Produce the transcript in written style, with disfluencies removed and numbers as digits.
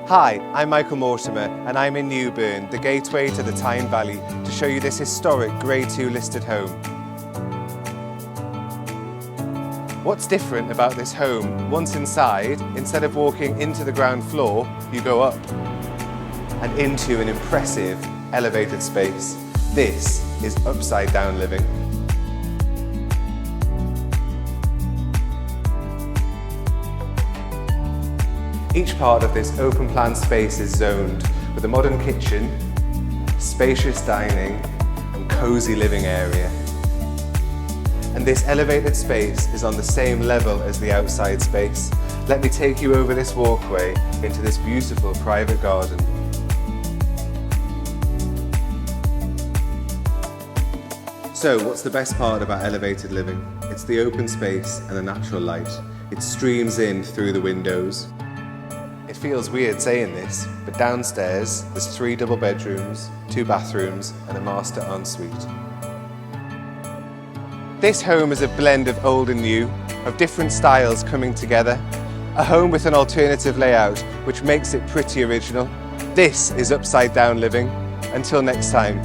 Hi, I'm Michael Mortimer and I'm in Newburn, the gateway to the Tyne Valley, to show you this historic Grade 2 listed home. What's different about this home? Once inside, instead of walking into the ground floor, you go up and into an impressive elevated space. This is upside down living. Each part of this open plan space is zoned with a modern kitchen, spacious dining and cosy living area. And this elevated space is on the same level as the outside space. Let me take you over this walkway into this beautiful private garden. So what's the best part about elevated living? It's the open space and the natural light. It streams in through the windows. It feels weird saying this, but downstairs there's 3 double bedrooms, 2 bathrooms and a master ensuite. This home is a blend of old and new, of different styles coming together. A home with an alternative layout, which makes it pretty original. This is upside down living. Until next time.